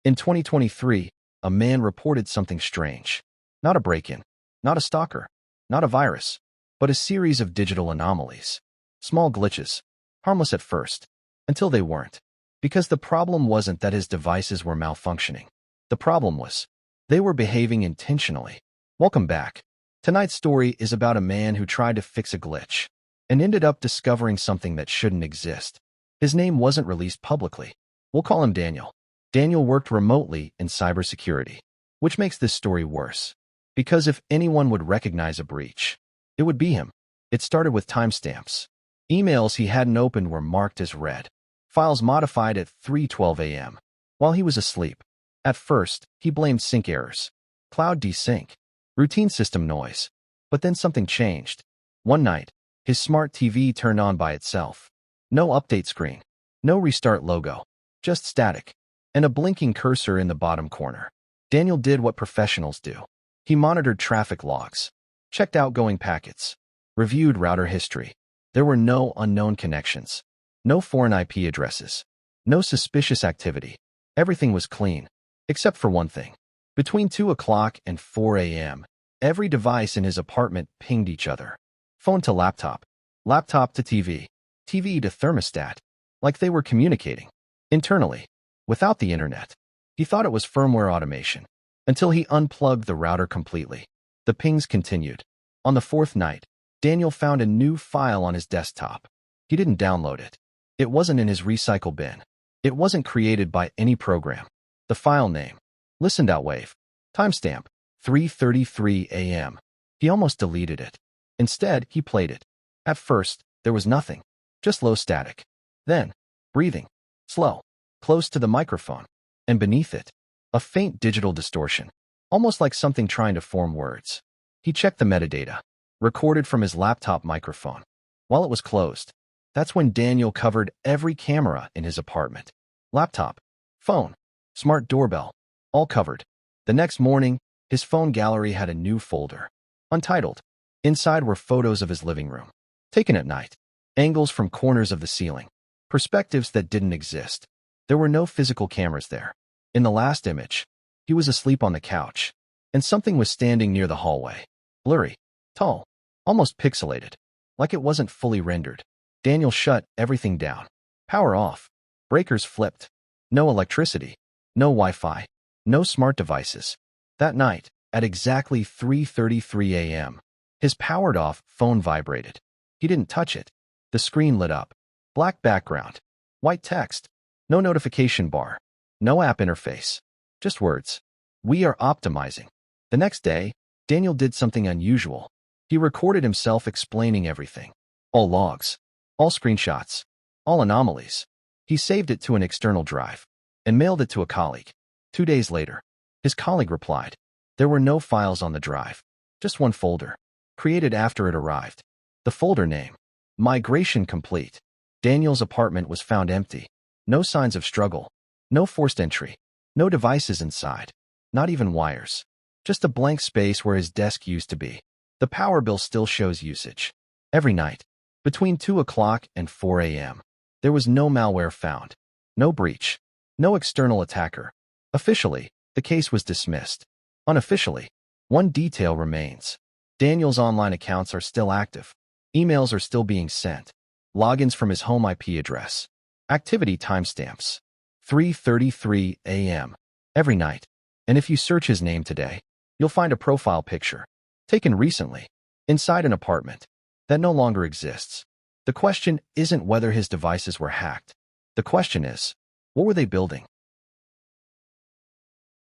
In 2023, a man reported something strange. Not a break-in, not a stalker, not a virus, but a series of digital anomalies. Small glitches, harmless at first, until they weren't. Because the problem wasn't that his devices were malfunctioning. The problem was, they were behaving intentionally. Welcome back. Tonight's story is about a man who tried to fix a glitch and ended up discovering something that shouldn't exist. His name wasn't released publicly. We'll call him Daniel. Daniel worked remotely in cybersecurity, which makes this story worse. Because if anyone would recognize a breach, it would be him. It started with timestamps. Emails he hadn't opened were marked as read. Files modified at 3:12 a.m. while he was asleep. At first, he blamed sync errors, cloud desync, routine system noise. But then something changed. One night, his smart TV turned on by itself. No update screen, no restart logo, just static, and a blinking cursor in the bottom corner. Daniel did what professionals do. He monitored traffic logs, checked outgoing packets, reviewed router history. There were no unknown connections, no foreign IP addresses, no suspicious activity. Everything was clean, except for one thing. Between 2 o'clock and 4 a.m., every device in his apartment pinged each other. Phone to laptop, laptop to TV, TV to thermostat, like they were communicating internally, without the internet. He thought it was firmware automation, until he unplugged the router completely. The pings continued. On the fourth night, Daniel found a new file on his desktop. He didn't download it. It wasn't in his recycle bin. It wasn't created by any program. The file name, listen.wave. Timestamp, 3:33 a.m. He almost deleted it. Instead, he played it. At first, there was nothing, just low static. Then, breathing, slow, close to the microphone, and beneath it, a faint digital distortion, almost like something trying to form words. He checked the metadata, recorded from his laptop microphone. While it was closed, that's when Daniel covered every camera in his apartment. Laptop, phone, smart doorbell, all covered. The next morning, his phone gallery had a new folder, untitled. Inside were photos of his living room, taken at night, angles from corners of the ceiling, perspectives that didn't exist. There were no physical cameras there. In the last image, he was asleep on the couch, and something was standing near the hallway. Blurry, tall, almost pixelated, like it wasn't fully rendered. Daniel shut everything down. Power off. Breakers flipped. No electricity. No Wi-Fi. No smart devices. That night, at exactly 3:33 a.m., his powered-off phone vibrated. He didn't touch it. The screen lit up. Black background. White text. No notification bar. No app interface. Just words. We are optimizing. The next day, Daniel did something unusual. He recorded himself explaining everything. All logs. All screenshots. All anomalies. He saved it to an external drive and mailed it to a colleague. 2 days later, his colleague replied. There were no files on the drive. Just one folder, created after it arrived. The folder name, Migration Complete. Daniel's apartment was found empty. No signs of struggle. No forced entry. No devices inside. Not even wires. Just a blank space where his desk used to be. The power bill still shows usage. Every night, between 2 o'clock and 4 a.m., there was no malware found. No breach. No external attacker. Officially, the case was dismissed. Unofficially, one detail remains. Daniel's online accounts are still active. Emails are still being sent. Logins from his home IP address. Activity timestamps. 3:33 a.m. every night. And if you search his name today, you'll find a profile picture, taken recently, inside an apartment that no longer exists. The question isn't whether his devices were hacked. The question is, what were they building?